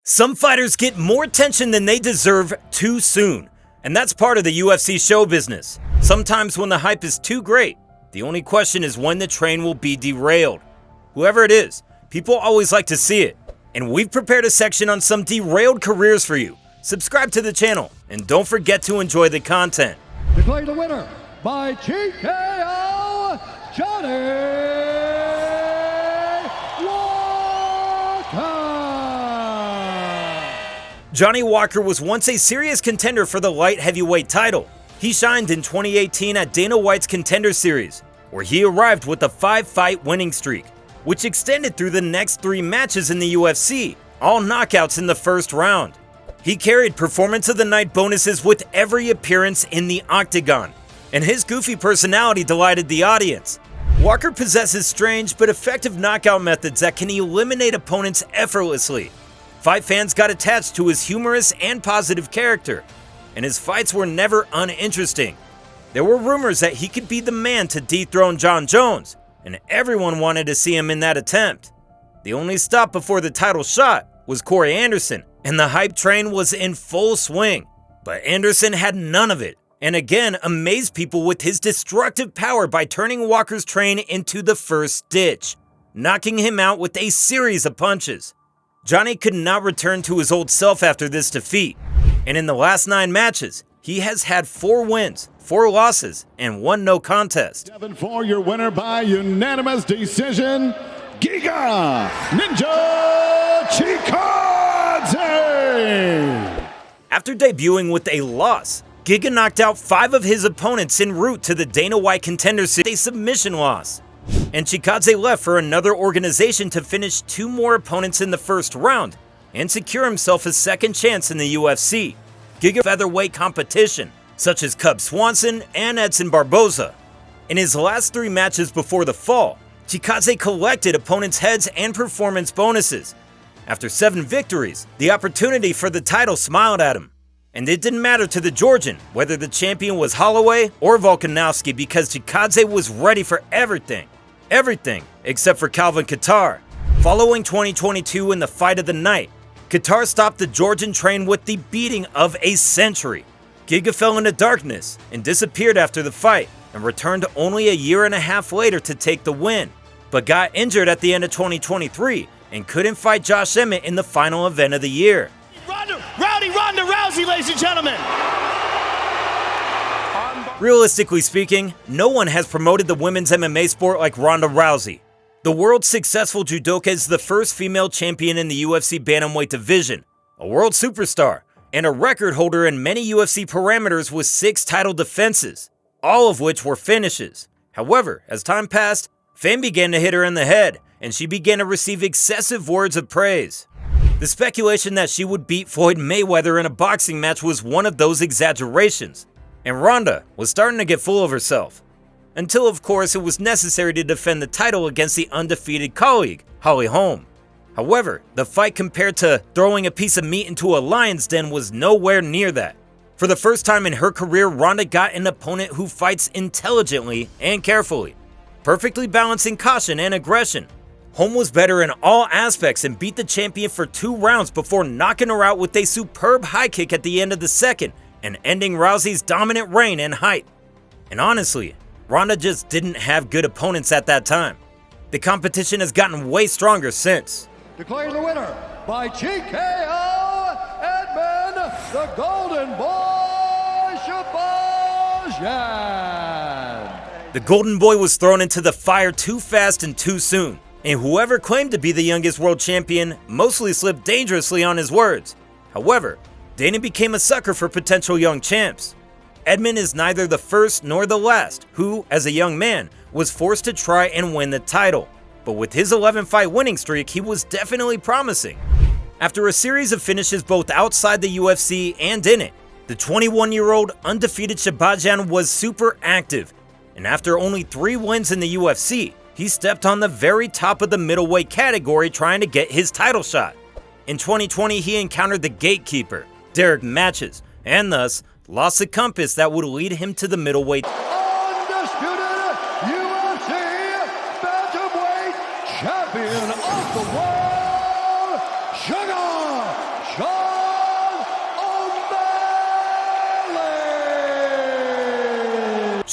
Some fighters get more attention than they deserve too soon, and that's part of the UFC show business. Sometimes when the hype is too great, the only question is when the train will be derailed. Whoever it is, people always like to see it, and we've prepared a section on some derailed careers for you. Subscribe to the channel, and don't forget to enjoy the content. Declaring the winner by TKO, Johnny Johnny Walker was once a serious contender for the light heavyweight title. He shined in 2018 at Dana White's Contender Series, where he arrived with a 5-fight winning streak, which extended through the next 3 matches in the UFC, all knockouts in the first round. He carried Performance of the Night bonuses with every appearance in the octagon, and his goofy personality delighted the audience. Walker possesses strange but effective knockout methods that can eliminate opponents effortlessly. Fight fans got attached to his humorous and positive character, and his fights were never uninteresting. There were rumors that he could be the man to dethrone Jon Jones, and everyone wanted to see him in that attempt. The only stop before the title shot was Corey Anderson, and the hype train was in full swing. But Anderson had none of it, and again amazed people with his destructive power by turning Walker's train into the first ditch, knocking him out with a series of punches. Johnny could not return to his old self after this defeat, and in the last 9 matches, he has had 4 wins, 4 losses, and 1 no contest. 7-4, your winner by unanimous decision, Giga Chikadze! After debuting with a loss, Giga knocked out 5 of his opponents en route to the Dana White Contender Series, a submission loss. And Chikadze left for another organization to finish 2 more opponents in the first round and secure himself a second chance in the UFC. Giga featherweight competition, such as Cub Swanson and Edson Barboza. In his last 3 matches before the fall, Chikadze collected opponents' heads and performance bonuses. After 7 victories, the opportunity for the title smiled at him. And it didn't matter to the Georgian whether the champion was Holloway or Volkanovski, because Chikadze was ready for everything. Everything except for Calvin Kattar. Following 2022 in the fight of the night, Kattar stopped the Georgian train with the beating of a century. Giga fell into darkness and disappeared after the fight, and returned only a year and a half later to take the win, but got injured at the end of 2023 and couldn't fight Josh Emmett in the final event of the year. Ronda Rousey, ladies and gentlemen! Realistically speaking, no one has promoted the women's MMA sport like Ronda Rousey. The world's successful judoka is the first female champion in the UFC bantamweight division, a world superstar, and a record holder in many UFC parameters with 6 title defenses, all of which were finishes. However, as time passed, fame began to hit her in the head, and she began to receive excessive words of praise. The speculation that she would beat Floyd Mayweather in a boxing match was one of those exaggerations, and Ronda was starting to get full of herself. Until, of course, it was necessary to defend the title against the undefeated colleague, Holly Holm. However, the fight compared to throwing a piece of meat into a lion's den was nowhere near that. For the first time in her career, Ronda got an opponent who fights intelligently and carefully, perfectly balancing caution and aggression. Holm was better in all aspects and beat the champion for 2 rounds before knocking her out with a superb high kick at the end of the second, and ending Rousey's dominant reign and height. And honestly, Ronda just didn't have good opponents at that time. The competition has gotten way stronger since. Declaring the winner by TKO, Edmen, the Golden Boy Shahbazyan! The Golden Boy was thrown into the fire too fast and too soon, and whoever claimed to be the youngest world champion mostly slipped dangerously on his words. However, Dana became a sucker for potential young champs. Edmen is neither the first nor the last who, as a young man, was forced to try and win the title. But with his 11-fight winning streak, he was definitely promising. After a series of finishes both outside the UFC and in it, the 21-year-old undefeated Shahbazyan was super active, and after only 3 wins in the UFC, he stepped on the very top of the middleweight category trying to get his title shot. In 2020, he encountered the gatekeeper, Derek Matches, and thus lost the compass that would lead him to the middleweight. Undisputed UFC bantamweight champion of the world, Giga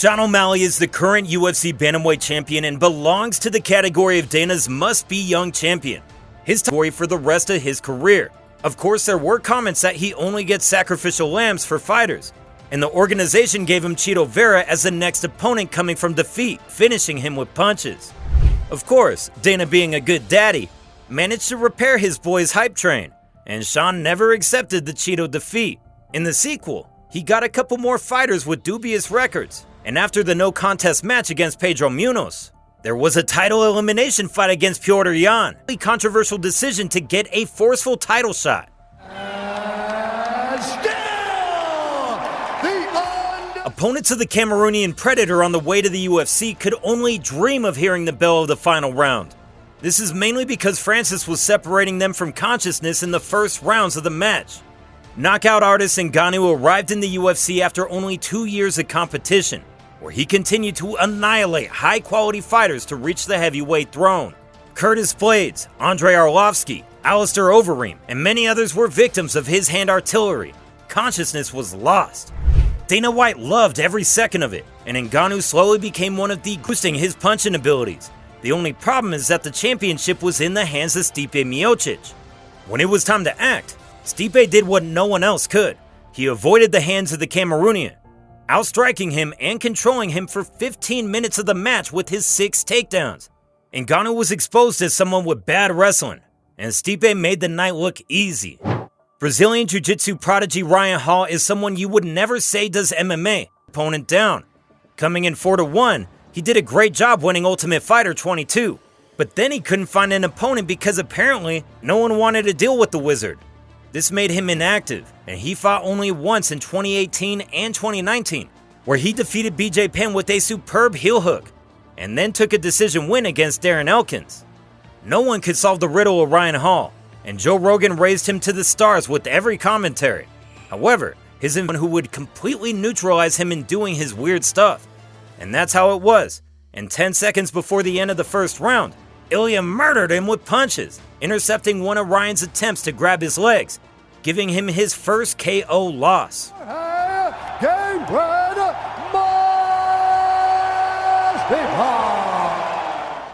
Sean O'Malley is the current UFC Bantamweight champion and belongs to the category of Dana's must-be young champion. His story for the rest of his career. Of course, there were comments that he only gets sacrificial lambs for fighters, and the organization gave him Chito Vera as the next opponent coming from defeat, finishing him with punches. Of course, Dana, being a good daddy, managed to repair his boy's hype train, and Sean never accepted the Chito defeat. In the sequel, he got a couple more fighters with dubious records, and after the no contest match against Pedro Munoz, there was a title elimination fight against Petr Yan, a controversial decision to get a forceful title shot. Opponents of the Cameroonian Predator on the way to the UFC could only dream of hearing the bell of the final round. This is mainly because Francis was separating them from consciousness in the first rounds of the match. Knockout artist Ngannou arrived in the UFC after only 2 years of competition, where he continued to annihilate high-quality fighters to reach the heavyweight throne. Curtis Blades, Andrei Arlovsky, Alistair Overeem, and many others were victims of his hand artillery. Consciousness was lost. Dana White loved every second of it, and Ngannou slowly became one of the boosting his punching abilities. The only problem is that the championship was in the hands of Stipe Miocic. When it was time to act, Stipe did what no one else could. He avoided the hands of the Cameroonian, outstriking him and controlling him for 15 minutes of the match with his 6 takedowns. Ngannou was exposed as someone with bad wrestling, and Stipe made the night look easy. Brazilian Jiu-Jitsu prodigy Ryan Hall is someone you would never say does MMA. Opponent down. Coming in 4-1, he did a great job winning Ultimate Fighter 22, but then he couldn't find an opponent because apparently no one wanted to deal with the wizard. This made him inactive, and he fought only once in 2018 and 2019, where he defeated BJ Penn with a superb heel hook, and then took a decision win against Darren Elkins. No one could solve the riddle of Ryan Hall, and Joe Rogan raised him to the stars with every commentary. However, his one who would completely neutralize him in doing his weird stuff. And that's how it was. And 10 seconds before the end of the first round, Ilya murdered him with punches, intercepting one of Ryan's attempts to grab his legs, giving him his first KO loss.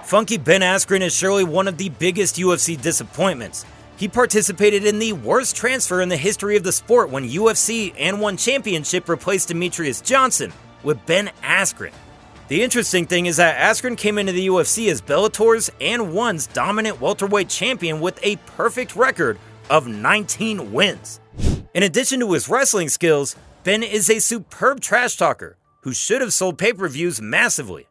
Funky Ben Askren is surely one of the biggest UFC disappointments. He participated in the worst transfer in the history of the sport when UFC and One Championship replaced Demetrius Johnson with Ben Askren. The interesting thing is that Askren came into the UFC as Bellator's and One's dominant welterweight champion with a perfect record of 19 wins. In addition to his wrestling skills, Ben is a superb trash talker who should have sold pay-per-views massively.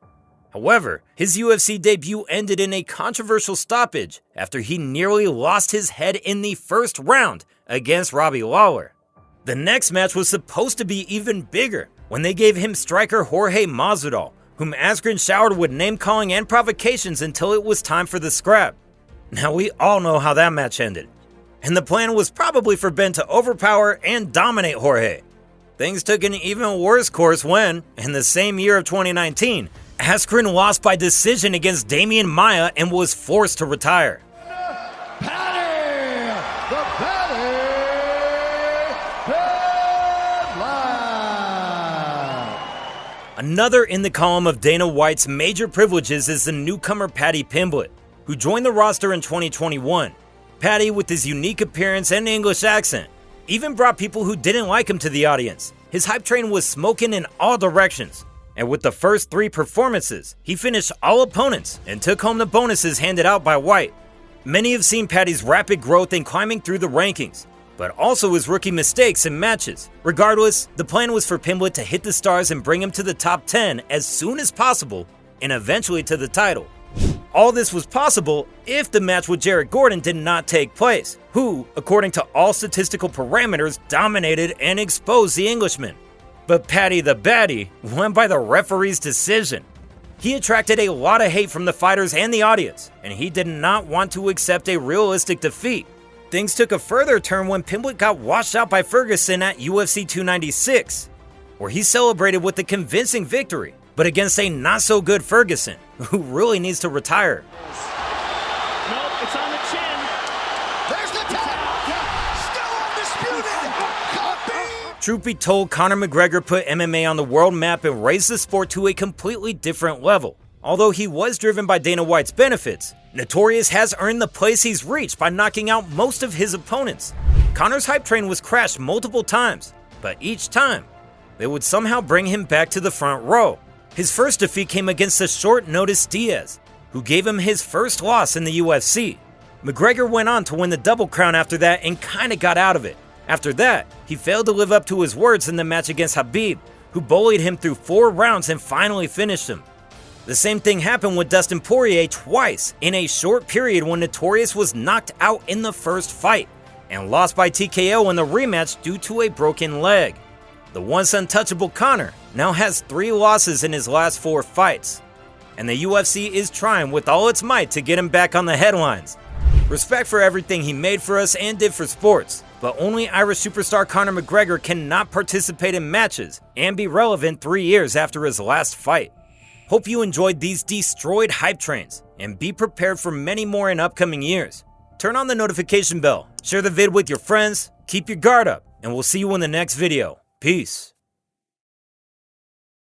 However, his UFC debut ended in a controversial stoppage after he nearly lost his head in the first round against Robbie Lawler. The next match was supposed to be even bigger when they gave him striker Jorge Masvidal, whom Askren showered with name-calling and provocations until it was time for the scrap. Now we all know how that match ended, and the plan was probably for Ben to overpower and dominate Jorge. Things took an even worse course when, in the same year of 2019, Askren lost by decision against Damian Maia and was forced to retire. Paddy, the Paddy Pimblett. Another in the column of Dana White's major privileges is the newcomer Paddy Pimblett, who joined the roster in 2021. Paddy, with his unique appearance and English accent, even brought people who didn't like him to the audience. His hype train was smoking in all directions. And with the first 3 performances, he finished all opponents and took home the bonuses handed out by White. Many have seen Paddy's rapid growth in climbing through the rankings, but also his rookie mistakes in matches. Regardless, the plan was for Pimblett to hit the stars and bring him to the top 10 as soon as possible, and eventually to the title. All this was possible if the match with Jared Gordon did not take place, who, according to all statistical parameters, dominated and exposed the Englishman. But Paddy the Baddie went by the referee's decision. He attracted a lot of hate from the fighters and the audience, and he did not want to accept a realistic defeat. Things took a further turn when Pimblett got washed out by Ferguson at UFC 296, where he celebrated with a convincing victory, but against a not-so-good Ferguson, who really needs to retire. Nope, it's on the chin. There's the tap. Still undisputed. Copy. Truth be told, Conor McGregor put MMA on the world map and raised the sport to a completely different level. Although he was driven by Dana White's benefits, Notorious has earned the place he's reached by knocking out most of his opponents. Conor's hype train was crashed multiple times, but each time, they would somehow bring him back to the front row. His first defeat came against the short-notice Diaz, who gave him his first loss in the UFC. McGregor went on to win the Double Crown after that and kinda got out of it. After that, he failed to live up to his words in the match against Khabib, who bullied him through 4 rounds and finally finished him. The same thing happened with Dustin Poirier twice in a short period when Notorious was knocked out in the first fight and lost by TKO in the rematch due to a broken leg. The once untouchable Conor now has 3 losses in his last 4 fights, and the UFC is trying with all its might to get him back on the headlines. Respect for everything he made for us and did for sports, but only Irish superstar Conor McGregor cannot participate in matches and be relevant 3 years after his last fight. Hope you enjoyed these destroyed hype trains, and be prepared for many more in upcoming years. Turn on the notification bell, share the vid with your friends, keep your guard up, and we'll see you in the next video. Peace.